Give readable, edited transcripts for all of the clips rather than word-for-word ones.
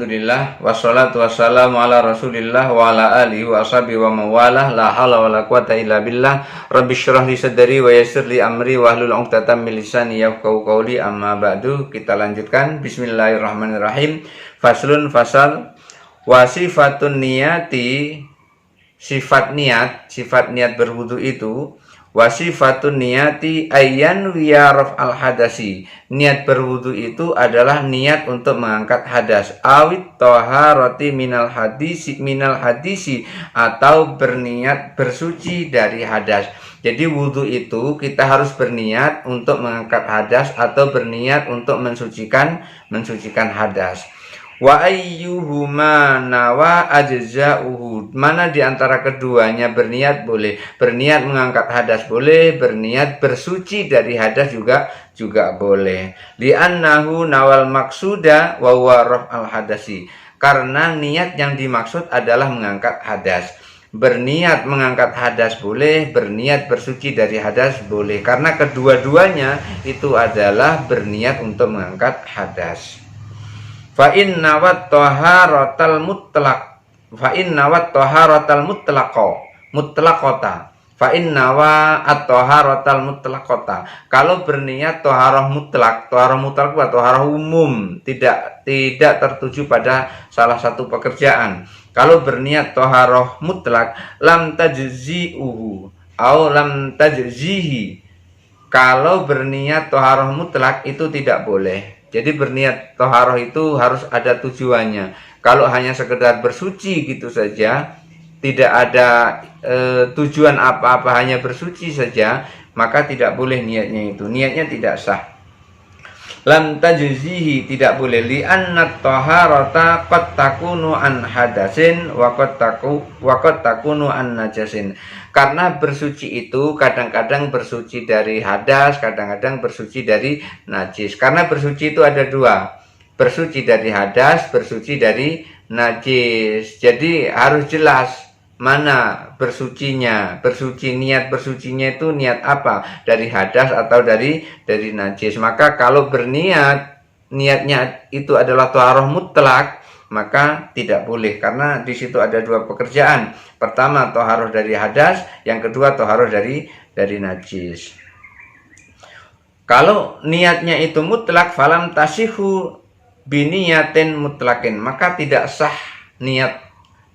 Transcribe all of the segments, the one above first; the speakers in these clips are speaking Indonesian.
Alhamdulillah wassalatu wassalamu ala Rasulillah wa ala alihi wa ashabihi wa mawalah la haula wala quwata illa billah. Rabbi syrah li sadri wa yassir li amri wa hlul 'uqdatam min lisani yafqahu qawli. Amma ba'du, kita lanjutkan. Bismillahirrahmanirrahim. Faslun fasal wa sifatun niyati, sifat niat berwudu itu wasifatun niyati ayyan wiyaraf al hadasi. Niat berwudu itu adalah niat untuk mengangkat hadas. Awit toharoti minal hadisi atau berniat bersuci dari hadas. Jadi wudu itu kita harus berniat untuk mengangkat hadas atau berniat untuk mensucikan hadas. Wa ayyuhuma nawa ajza'uhu. Mana di antara keduanya berniat boleh. Berniat mengangkat hadas boleh, berniat bersuci dari hadas juga boleh. Li'annahu nawal maksuda wa huwa raf'al hadasi. Karena niat yang dimaksud adalah mengangkat hadas. Berniat mengangkat hadas boleh, berniat bersuci dari hadas boleh. Karena kedua-duanya itu adalah berniat untuk mengangkat hadas. Fa inna wat taharatal mutlaq fa inna wat taharatal mutlaqota fa inna wa at-taharatal mutlaqota. Kalau berniat taharah mutlak atau taharah umum, tidak tertuju pada salah satu pekerjaan. Kalau berniat taharah mutlak, lam tajzi'uhu au lam tajzihi. Kalau berniat taharah mutlak itu tidak boleh. Jadi berniat toharoh itu harus ada tujuannya. Kalau hanya sekedar bersuci gitu saja, tidak ada tujuan apa-apa, hanya bersuci saja, maka tidak boleh niatnya itu. Niatnya tidak sah. Lam tajzihi, tidak boleh. Li'anna toharota qad takunu an hadasin wa qad takunu an najasin. Karena bersuci itu kadang-kadang bersuci dari hadas, kadang-kadang bersuci dari najis. Karena bersuci itu ada dua, bersuci dari hadas, bersuci dari najis. Jadi harus jelas mana bersucinya. Niat bersucinya itu niat apa? Dari hadas atau dari najis. Maka kalau berniat, niatnya itu adalah taharah mutlak, maka tidak boleh, karena di situ ada dua pekerjaan. Pertama taharah dari hadas, yang kedua taharah dari najis. Kalau niatnya itu mutlak, falam tasihu biniyatin mutlakin, maka tidak sah niat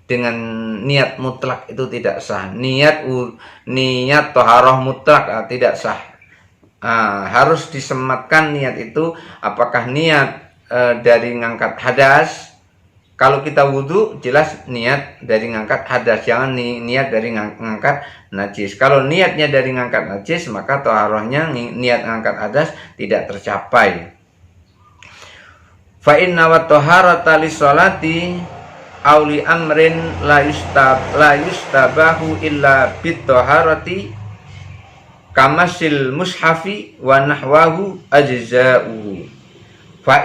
dengan niat mutlak, itu tidak sah. Niat taharah mutlak tidak sah. Harus disematkan niat itu, apakah niat dari ngangkat hadas. Kalau kita wudu, jelas niat dari ngangkat hadas, jangan niat dari ngangkat najis. Kalau niatnya dari ngangkat najis, maka taharahnya niat ngangkat hadas tidak tercapai. Fa inna wa taharata lis-sholati aw li amrin la yustabahu illa bit taharati kamasil mushafi wa nahwahu ajza'uhu. Fa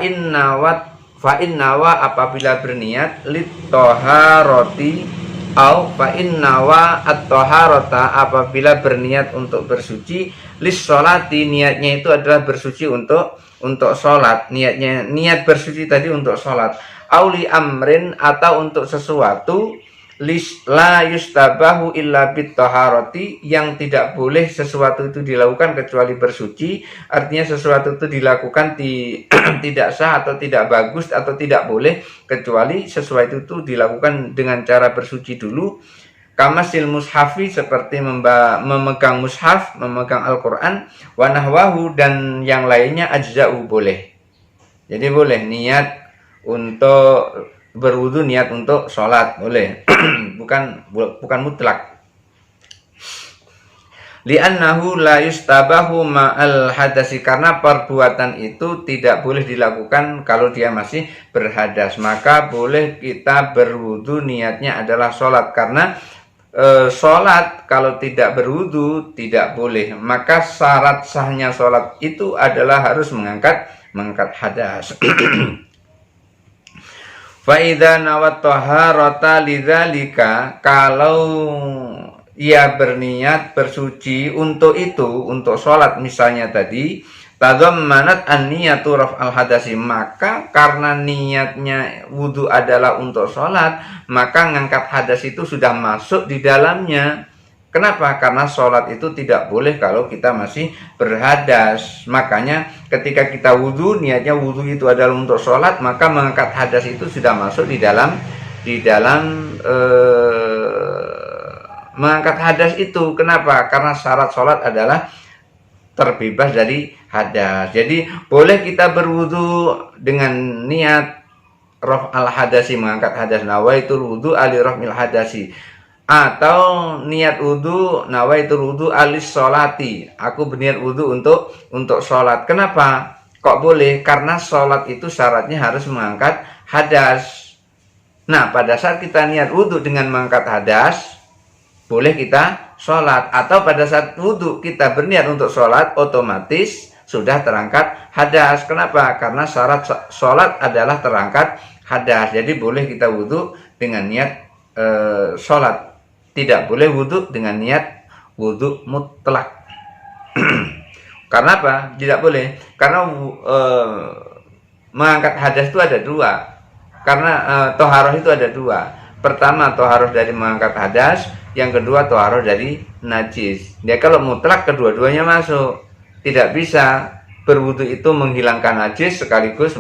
inna wa apabila berniat lit taharati au fa inna wa at-taharata apabila berniat untuk bersuci, lis sholati niatnya itu adalah bersuci untuk sholat. Niat bersuci tadi untuk sholat. Auli amrin atau untuk sesuatu, la yustabahu illa bit taharati, yang tidak boleh sesuatu itu dilakukan kecuali bersuci. Artinya sesuatu itu dilakukan tidak sah atau tidak bagus atau tidak boleh kecuali sesuatu itu dilakukan dengan cara bersuci dulu. Kamasil mushafi, seperti memegang mushaf, memegang Al-Quran, wa nahwahu, dan yang lainnya, ajza'u, boleh. Jadi boleh niat untuk berwudu, niat untuk sholat boleh. bukan mutlak. Li'annahu la yustabahu ma'al hadasi, karena perbuatan itu tidak boleh dilakukan kalau dia masih berhadas. Maka boleh kita berwudu, niatnya adalah sholat. Karena sholat kalau tidak berwudu tidak boleh. Maka syarat sahnya sholat itu adalah harus mengangkat hadas. Fa'idha nawat taharata lidzalika, kalau ia berniat bersuci untuk itu, untuk sholat misalnya tadi, Tadammanat an-niyatu raf'al hadasi, maka karena niatnya wudu adalah untuk sholat, maka ngangkat hadas itu sudah masuk di dalamnya. Kenapa? Karena sholat itu tidak boleh kalau kita masih berhadas. Makanya ketika kita wudu, niatnya wudu itu adalah untuk sholat, maka mengangkat hadas itu sudah masuk di dalam mengangkat hadas itu. Kenapa? Karena syarat sholat adalah terbebas dari hadas. Jadi boleh kita berwudu dengan niat raf'al hadasi, mengangkat hadas, nawaitul wudu ali raf'il hadasi, atau niat wudu nawaitul wudu alis sholati, aku berniat wudu untuk sholat. Kenapa kok boleh? Karena sholat itu syaratnya harus mengangkat hadas. Nah, pada saat kita niat wudu dengan mengangkat hadas, boleh kita sholat. Atau pada saat wudhu kita berniat untuk sholat, otomatis sudah terangkat hadas. Kenapa? Karena syarat sholat adalah terangkat hadas. Jadi boleh kita wudhu dengan niat sholat. Tidak boleh wudhu dengan niat wudhu mutlak. Karena apa? Tidak boleh. Karena mengangkat hadas itu ada dua. Karena toharoh itu ada dua. Pertama, toharoh dari mengangkat hadas. Yang kedua, toharoh dari najis. Ya, kalau mutlak kedua-duanya masuk. Tidak bisa berwudu itu menghilangkan najis sekaligus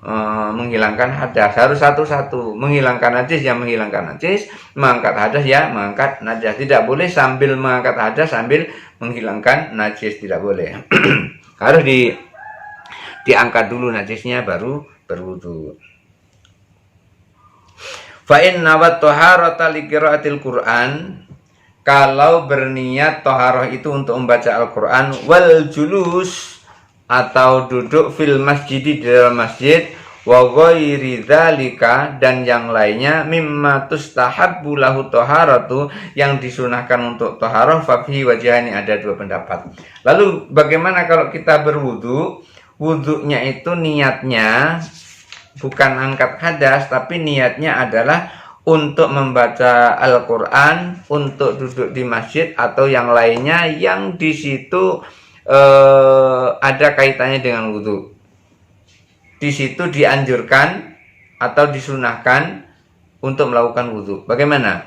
menghilangkan hadas. Harus satu-satu. Menghilangkan najis ya menghilangkan najis, mengangkat hadas ya mengangkat najis. Tidak boleh sambil mengangkat hadas sambil menghilangkan najis, tidak boleh. Harus diangkat dulu najisnya baru berwudu. Fa'in nawat toharata li qiraatil Qur'an, kalau berniat toharoh itu untuk membaca Al-Quran, wal julus atau duduk fil masjid di dalam masjid, wa ghairi dzalika dan yang lainnya, mimma tustahabbu lahu toharatu yang disunahkan untuk toharoh, fa fihi wajhani, ada dua pendapat. Lalu bagaimana kalau kita berwudu? Wudunya itu niatnya bukan angkat hadas, tapi niatnya adalah untuk membaca Al-Quran, untuk duduk di masjid atau yang lainnya yang di situ ada kaitannya dengan wudu. Di situ dianjurkan atau disunahkan untuk melakukan wudu. Bagaimana?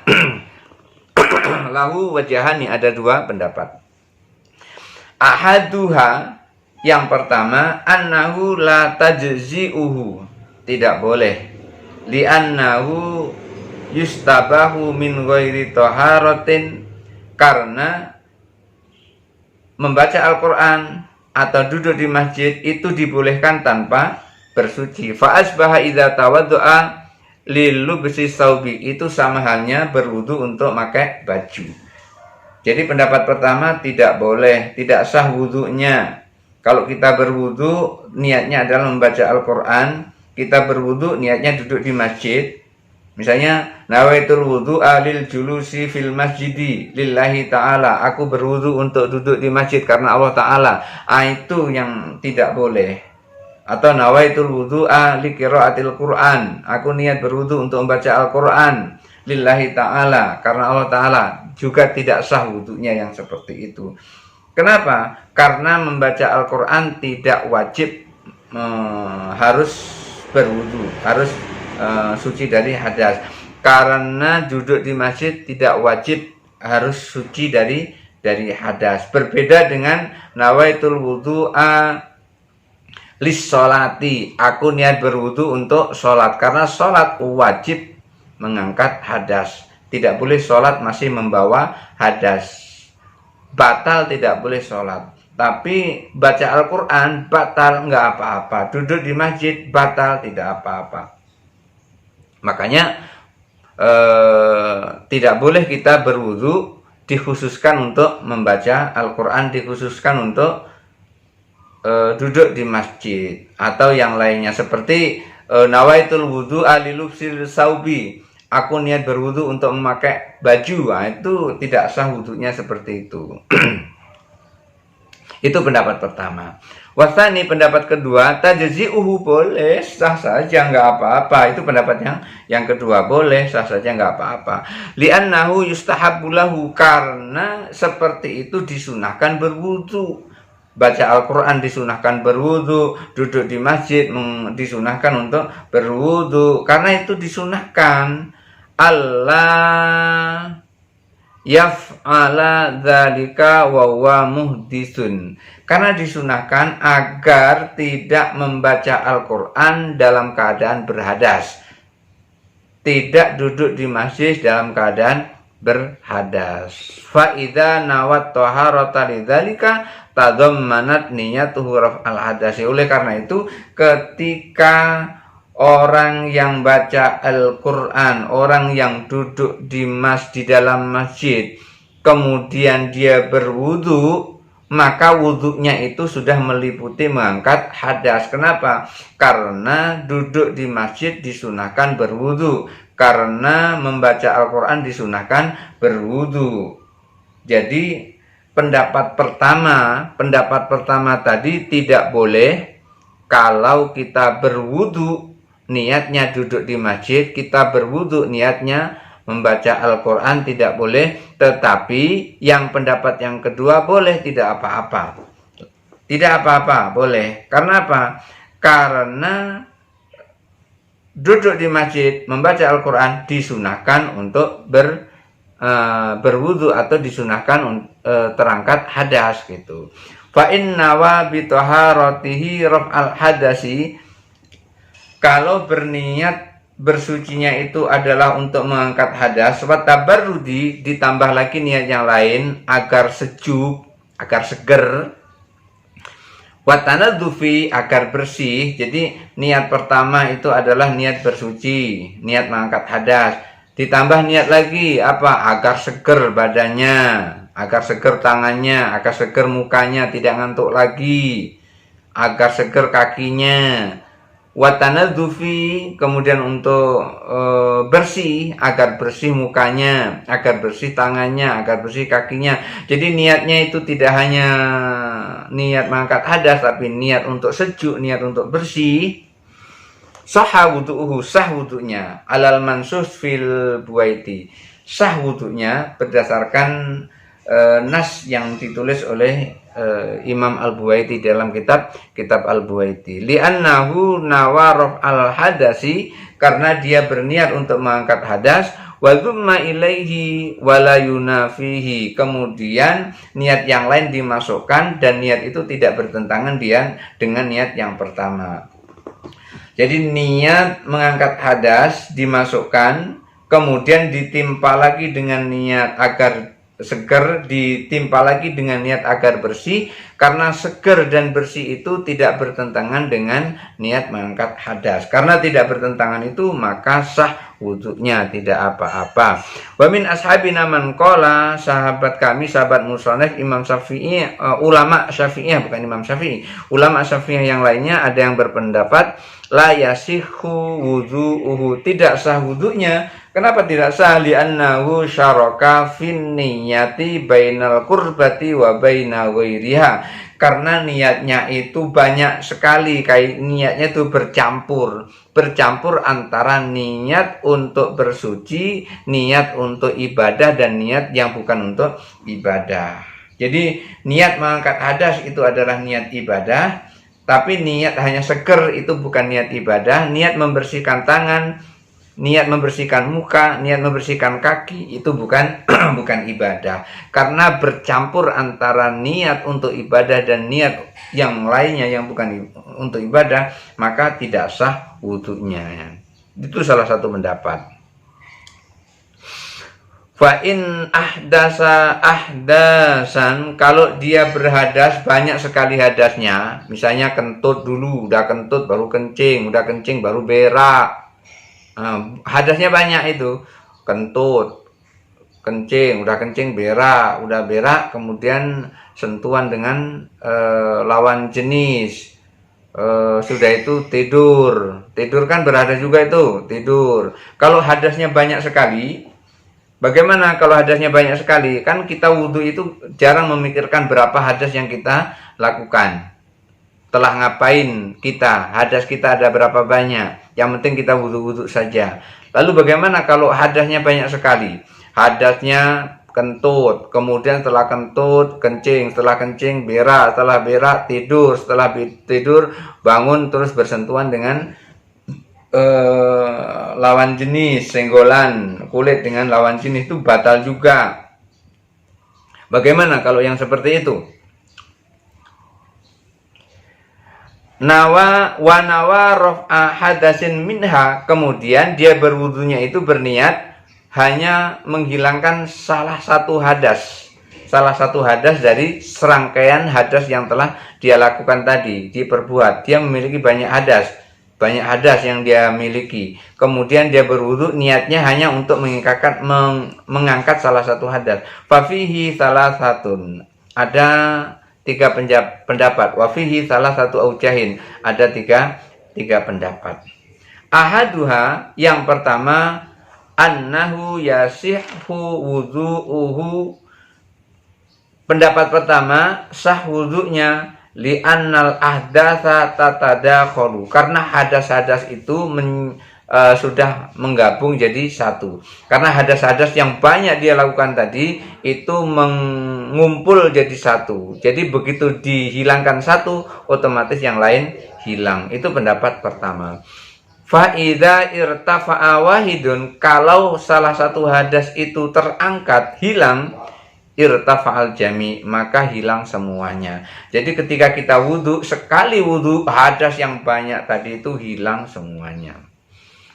Lahu wajahani, ada dua pendapat. Ahaduha, yang pertama, annahu la tajzi'uhu, tidak boleh, li'annahu yustabahu min ghairi taharatin, karena membaca Al-Quran atau duduk di masjid itu dibolehkan tanpa bersuci. Fa'asbaha idza tawaddu'a lilubsi saubi, itu sama halnya berwudu untuk pakai baju. Jadi pendapat pertama tidak boleh, tidak sah wudunya. Kalau kita berwudu niatnya adalah membaca Al-Quran, kita berwudu niatnya duduk di masjid, misalnya nawaitul wudu alil julusi fil masjidi lillahi ta'ala, aku berwudu untuk duduk di masjid karena Allah Ta'ala, itu yang tidak boleh. Atau nawaitul wudu li qiraatil Qur'an, aku niat berwudu untuk membaca Al-Quran lillahi ta'ala karena Allah Ta'ala, juga tidak sah wudunya yang seperti itu. Kenapa? Karena membaca Al-Quran tidak wajib harus berwudu, harus suci dari hadas. Karena duduk di masjid tidak wajib harus suci dari hadas. Berbeda dengan nawaitul wudu'a lis sholati, aku niat berwudu untuk sholat, karena sholat wajib mengangkat hadas. Tidak boleh sholat masih membawa hadas, batal, tidak boleh sholat. Tapi baca Al-Quran batal, nggak apa-apa. Duduk di masjid batal, tidak apa-apa. Makanya tidak boleh kita berwudu dikhususkan untuk membaca Al-Quran, dikhususkan untuk duduk di masjid atau yang lainnya. Seperti nawaitul wudu alilubsil saubi, aku niat berwudu untuk memakai baju, itu tidak sah wudunya seperti itu. Itu pendapat pertama. Wasani, pendapat kedua, tajzi'uhu, boleh, sah saja, nggak apa-apa. Itu pendapat yang kedua, boleh, sah saja, nggak apa-apa. Li'annahu yustahabbu lahu, karena seperti itu disunahkan berwudu baca Al-Quran disunahkan berwudu, duduk di masjid disunahkan untuk berwudu, karena itu disunahkan. Allah yaf'ala dzalika wa huwa muhdisun, karena disunahkan agar tidak membaca Al-Quran dalam keadaan berhadas, tidak duduk di masjid dalam keadaan berhadas. Fa idza nawat taharata lidzalika tadammanat niyatuhu raf'al hadasi. Oleh karena itu, ketika orang yang baca Al-Quran, orang yang duduk di dalam masjid, kemudian dia berwudu, maka wudhunya itu sudah meliputi mengangkat hadas. Kenapa? Karena duduk di masjid disunahkan berwudu, karena membaca Al-Quran disunahkan berwudu. Jadi pendapat pertama tadi tidak boleh kalau kita berwudu niatnya duduk di masjid, kita berwudu niatnya membaca Al-Quran, tidak boleh. Tetapi yang pendapat yang kedua boleh, tidak apa-apa. Tidak apa-apa, boleh. Karena apa? Karena duduk di masjid membaca Al-Quran disunahkan untuk berwudu atau disunahkan terangkat hadas gitu. Fa inna wa bi taharatihi raf'al hadasi, kalau berniat bersucinya itu adalah untuk mengangkat hadas, wa tabarrudi, ditambah lagi niat yang lain agar sejuk, agar seger, wa tanadzufi, agar bersih. Jadi niat pertama itu adalah niat bersuci, niat mengangkat hadas, ditambah niat lagi apa? Agar seger badannya, agar seger tangannya, agar seger mukanya, tidak ngantuk lagi, agar seger kakinya. Watanadzufi, kemudian untuk bersih, agar bersih mukanya, agar bersih tangannya, agar bersih kakinya. Jadi niatnya itu tidak hanya niat mengangkat hadas, tapi niat untuk sejuk, niat untuk bersih. Sahha wudu'uhu, sah wudu'nya, alal mansus fil buaiti, sah wudu'nya berdasarkan nas yang ditulis oleh Imam Al-Buaiti dalam kitab Al-Buaiti. Li'annahu nawaraf al-hadasi, karena dia berniat untuk mengangkat hadas, wa dzumma ilaihi wala yunafihi, kemudian niat yang lain dimasukkan dan niat itu tidak bertentangan dengan niat yang pertama. Jadi niat mengangkat hadas dimasukkan, kemudian ditimpa lagi dengan niat agar seger, ditimpa lagi dengan niat agar bersih, karena seger dan bersih itu tidak bertentangan dengan niat mengangkat hadas. Karena tidak bertentangan itu, maka sah wudhunya, tidak apa-apa. Wa min ashabina man qala, sahabat kami, sahabat musannaf Imam Syafi'i, ulama Syafi'iyah, bukan Imam Syafi'i, ulama Syafi'iyah yang lainnya ada yang berpendapat la yasihu wudhu'uhu, tidak sah wudhunya. Kenapa tidak sah? Li'annahu syaraka fin niyati bainal qurbati wa baina ghairiha, karena niatnya itu banyak sekali, kayak niatnya itu bercampur antara niat untuk bersuci, niat untuk ibadah, dan niat yang bukan untuk ibadah. Jadi niat mengangkat hadas itu adalah niat ibadah, tapi niat hanya seger itu bukan niat ibadah. Niat membersihkan tangan, niat membersihkan muka, niat membersihkan kaki itu bukan bukan ibadah. Karena bercampur antara niat untuk ibadah dan niat yang lainnya yang bukan untuk ibadah, maka tidak sah wudhunya. Itu salah satu pendapat. Fa in ahdasa ahdasan, kalau dia berhadas banyak sekali hadasnya, misalnya kentut dulu, udah kentut baru kencing, udah kencing baru berak. Hadasnya banyak itu, kentut, kencing, udah kencing berak, udah berak kemudian sentuhan dengan lawan jenis, sudah itu tidur kan berhadas juga itu, tidur. Kalau hadasnya banyak sekali, bagaimana kalau hadasnya banyak sekali? Kan kita wudhu itu jarang memikirkan berapa hadas yang kita lakukan. Telah ngapain kita, hadas kita ada berapa banyak, yang penting kita wudhu-wudhu saja. Lalu bagaimana kalau hadasnya banyak sekali? Hadasnya kentut, kemudian setelah kentut kencing, setelah kencing berak, setelah berak tidur, setelah tidur bangun terus bersentuhan dengan lawan jenis, senggolan kulit dengan lawan jenis itu batal juga. Bagaimana kalau yang seperti itu? Nawa raf'a hadasin minha, kemudian dia berwudunya itu berniat hanya menghilangkan salah satu hadas dari serangkaian hadas yang telah dia lakukan tadi, diperbuat. Dia memiliki banyak hadas yang dia miliki. Kemudian dia berwudu, niatnya hanya untuk mengangkat salah satu hadas. Fafihi salah satun, ada tiga pendapat. Wafihi salah satu aujahin, ada tiga pendapat. Ahaduha, yang pertama, annahu yasihhu wudu'uhu. Pendapat pertama, sah wudu'nya li'annal ahdatsa tatadakhalu, karena hadas-hadas itu sudah menggabung jadi satu. Karena hadas-hadas yang banyak dia lakukan tadi itu mengumpul jadi satu. Jadi begitu dihilangkan satu, otomatis yang lain hilang. Itu pendapat pertama. Fa idza irtafa'a wahidun, kalau salah satu hadas itu terangkat, hilang, irtafa'al jami, maka hilang semuanya. Jadi ketika kita wudu, sekali wudu, hadas yang banyak tadi itu hilang semuanya.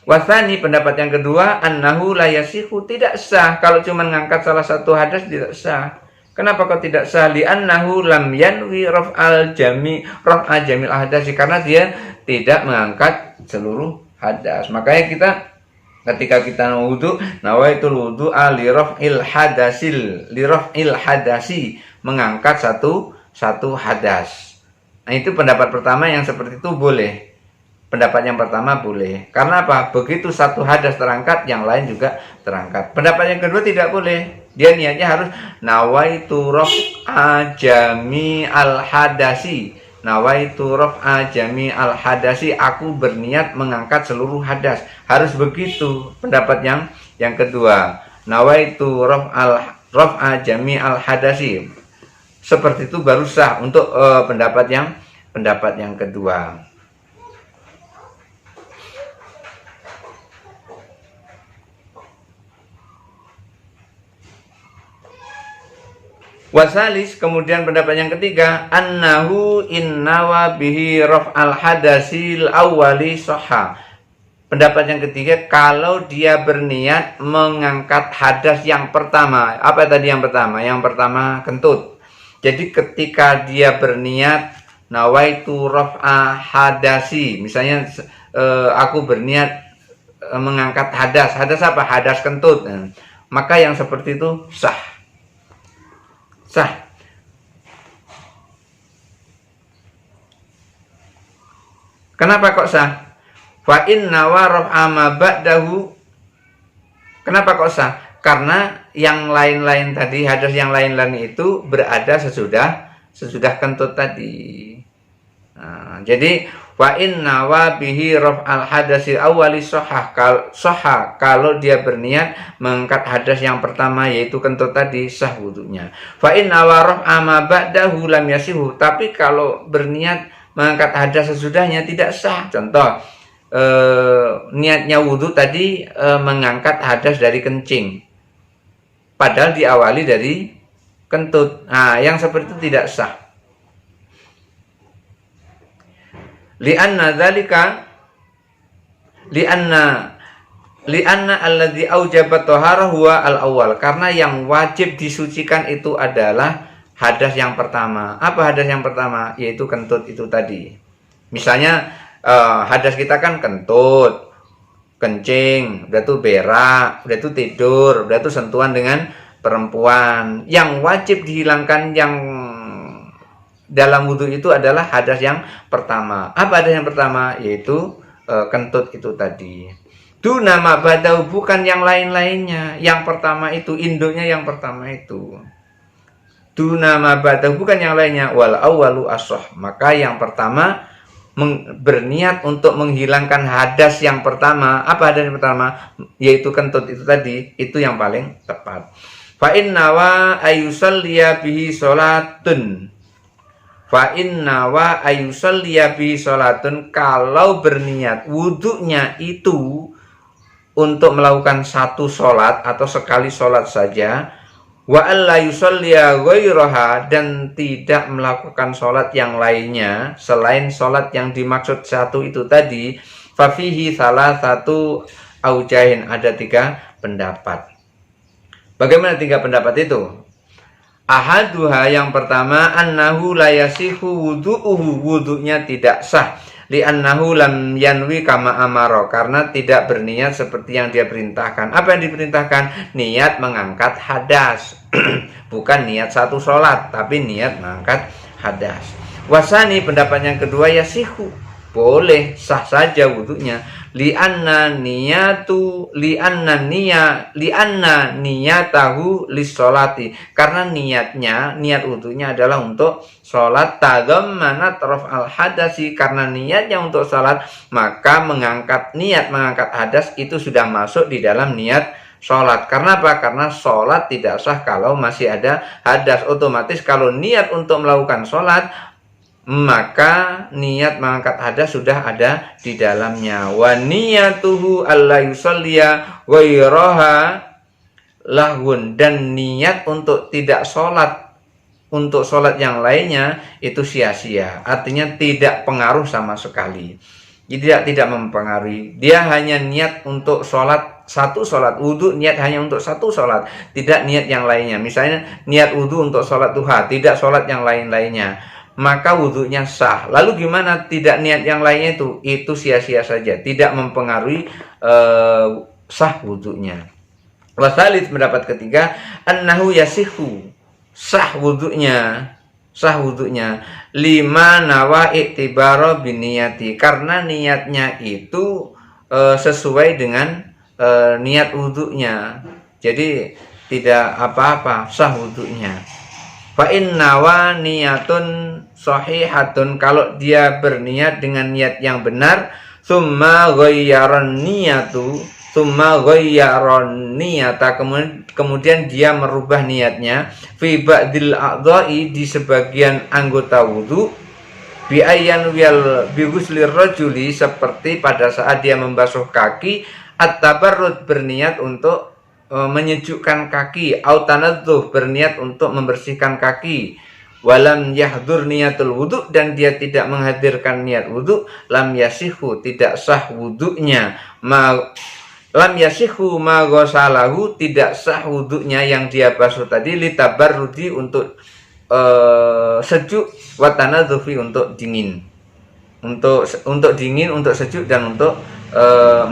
Wasani, pendapat yang kedua, annahu la yasihu, tidak sah kalau cuma ngangkat salah satu hadas, tidak sah. Kenapa kok tidak sah? Li'annahu lam yanwi raf'al jamil hadasi, karena dia tidak mengangkat seluruh hadas. Makanya kita ketika kita wudu, nawaitul wudu'a li raf'il hadasi, mengangkat satu hadas. Nah, itu pendapat pertama yang seperti itu boleh. Pendapat yang pertama boleh. Karena apa? Begitu satu hadas terangkat, yang lain juga terangkat. Pendapat yang kedua tidak boleh. Dia niatnya harus nawaitu raf'a jami al-hadasi. Nawaitu raf'a jami al-hadasi. Aku berniat mengangkat seluruh hadas. Harus begitu. Pendapat yang kedua. Nawaitu raf'a jami al-hadasi. Seperti itu baru sah untuk pendapat yang kedua. Wasalis, kemudian pendapat yang ketiga, annahu innawa bihi raf'al hadasil awwali soha. Pendapat yang ketiga, kalau dia berniat mengangkat hadas yang pertama. Apa tadi yang pertama? Yang pertama kentut. Jadi ketika dia berniat nawaitu raf'a hadasi, misalnya aku berniat mengangkat hadas apa? Hadas kentut. Maka yang seperti itu sah. Kenapa kok sah? Fa inna wa raf'a ma ba'dahu. Kenapa kok sah? Karena yang lain-lain tadi, hadas yang lain-lain itu berada sesudah kentut tadi. Nah, jadi wa inna wa bihi raf'al hadasi awwali soha, kalau dia berniat mengangkat hadas yang pertama yaitu kentut tadi, sah wudunya. Fa inna wa raf'a ma ba'dahu lam yasihu, tapi kalau berniat mengangkat hadas sesudahnya tidak sah. Contoh, niatnya wudu tadi mengangkat hadas dari kencing, padahal diawali dari kentut. Nah, yang seperti itu tidak sah. Lianna alladzi aujaba thahara huwa al-awwal, karena yang wajib disucikan itu adalah hadas yang pertama. Apa hadas yang pertama? Yaitu kentut itu tadi. Misalnya hadas kita kan kentut, kencing, udah tuh berak, udah tuh tidur, udah tuh sentuhan dengan perempuan. Yang wajib dihilangkan yang dalam wudhu itu adalah hadas yang pertama. Apa hadas yang pertama? Yaitu kentut itu tadi. Itu nama badau, bukan yang lain-lainnya. Yang pertama itu, induknya yang pertama itu. Itu nama badau, bukan yang lainnya. Wal awwalu as-soh. Maka yang pertama berniat untuk menghilangkan hadas yang pertama. Apa hadas yang pertama? Yaitu kentut itu tadi. Itu yang paling tepat. Fa innawa ayusalliya bihi sholatun. Fa innawa ayusalliya bihi sholatun, kalau berniat wudhunya itu untuk melakukan satu sholat atau sekali sholat saja, wa alla yusalliya ghairaha, dan tidak melakukan sholat yang lainnya selain sholat yang dimaksud satu itu tadi, fa fihi salah satu aujahin, ada 3 pendapat. Bagaimana 3 pendapat itu? Ahaduha, yang pertama, annahu la yasihu wudu'uhu, wudu'nya tidak sah, li'annahu lam yanwi kama amaro, karena tidak berniat seperti yang dia perintahkan. Apa yang diperintahkan? Niat mengangkat hadas. Bukan niat satu sholat, tapi niat mengangkat hadas. Wasani, pendapat yang kedua, yasihu, boleh, sah saja wudunya, li'anna niyatahu lissolati, karena niat wudunya adalah untuk sholat. Tadammanat raf'al hadasi, karena niatnya untuk sholat, maka niat mengangkat hadas itu sudah masuk di dalam niat sholat. Karena apa? Karena sholat tidak sah kalau masih ada hadas. Otomatis kalau niat untuk melakukan sholat, maka niat mengangkat hadas sudah ada di dalamnya. Wa niyatuhu alla yusalliya ghairaha lahun, dan niat untuk tidak sholat, untuk sholat yang lainnya itu sia-sia, artinya tidak pengaruh sama sekali. Tidak mempengaruhi. Dia hanya niat untuk sholat, satu sholat wudhu, niat hanya untuk satu sholat, tidak niat yang lainnya. Misalnya niat wudhu untuk sholat duha, tidak sholat yang lain-lainnya, maka wudhunya sah. Lalu gimana tidak niat yang lainnya itu sia-sia saja, tidak mempengaruhi sah wudhunya. Wasalit, pendapat ketiga, annahu yasihu, sah wudhunya, lima nawa iktibaro biniyati, karena niatnya itu sesuai dengan niat wudhunya, jadi tidak apa-apa, sah wudhunya. Fa innawa niyatun sahihatun, kalau dia berniat dengan niat yang benar, summa ghayyaran niyata, kemudian dia merubah niatnya, fi ba'dil a'dha'i, di sebagian anggota wudu, bi ayyan bi ghuslir rajuli, seperti pada saat dia membasuh kaki, at-tabarrud, berniat untuk menyejukkan kaki, au tanadzuh, berniat untuk membersihkan kaki, walam yahdur niatul wudu, dan dia tidak menghadirkan niat wudu, lam yasihu, tidak sah wudunya. Lam yasihu ma ghasalahu, tidak sah wudunya yang dia basuh tadi, litabarrudi, untuk sejuk, wa tanadzufi, untuk dingin, untuk dingin, untuk sejuk, dan untuk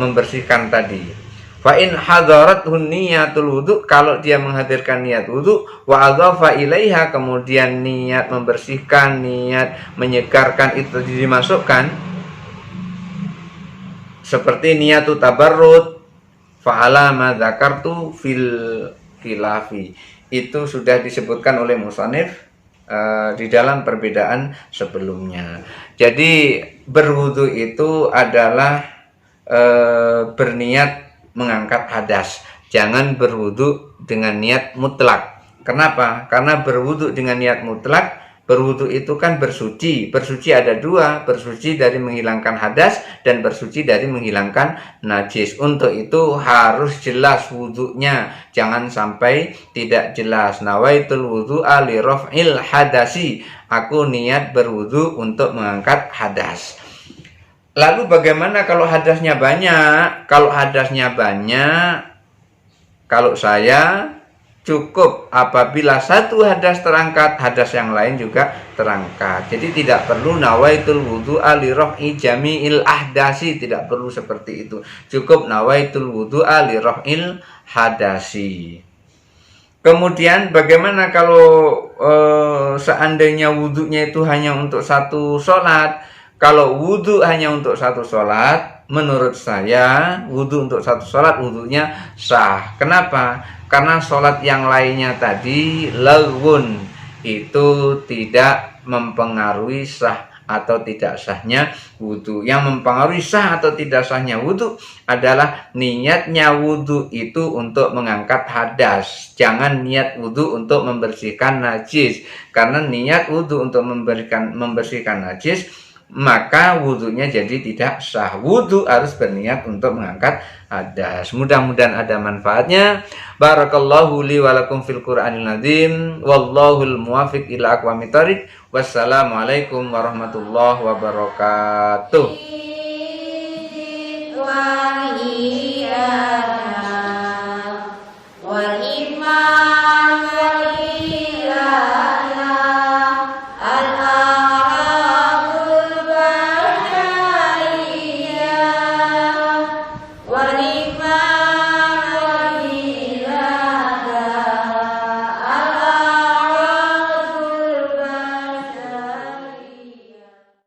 membersihkan tadi. Fa in hadarathu niyatul wudu, kalau dia menghadirkan niat wudu, wa adhafa ilaiha, kemudian niat membersihkan, niat menyegarkan itu dimasukkan, seperti niyatu tabarrud, fa'ala ma dzakartu fil khilafi, itu sudah disebutkan oleh musannif di dalam perbedaan sebelumnya. Jadi berwudu itu adalah berniat mengangkat hadas, jangan berwudu dengan niat mutlak. Kenapa? Karena berwudu dengan niat mutlak, berwudu itu kan bersuci. Bersuci ada 2, bersuci dari menghilangkan hadas dan bersuci dari menghilangkan najis. Untuk itu harus jelas wudunya, jangan sampai tidak jelas. Nawaitul wudu'a li raf'il hadasi, aku niat berwudu untuk mengangkat hadas. Lalu bagaimana kalau hadasnya banyak? Kalau hadasnya banyak, kalau saya cukup apabila satu hadas terangkat, hadas yang lain juga terangkat. Jadi tidak perlu nawaitul wudu'a li raf'i jami'il ahdasi, tidak perlu seperti itu. Cukup nawaitul wudu'a li raf'il hadasi. Kemudian bagaimana kalau seandainya wudunya itu hanya untuk satu sholat? Kalau wudhu hanya untuk satu sholat, menurut saya wudhu untuk satu sholat wudhunya sah. Kenapa? Karena sholat yang lainnya tadi laghun, itu tidak mempengaruhi sah atau tidak sahnya wudhu. Yang mempengaruhi sah atau tidak sahnya wudhu adalah niatnya wudhu itu untuk mengangkat hadas. Jangan niat wudhu untuk membersihkan najis. Karena niat wudhu untuk membersihkan najis, maka wudhunya jadi tidak sah. Wudhu harus berniat untuk mengangkat hadas. Mudah-mudahan ada manfaatnya. Barakallahu li walakum fil Qur'anil azim. Wallahul muwafiq ila aqwamit thoriq. Wassalamualaikum warahmatullahi wabarakatuh.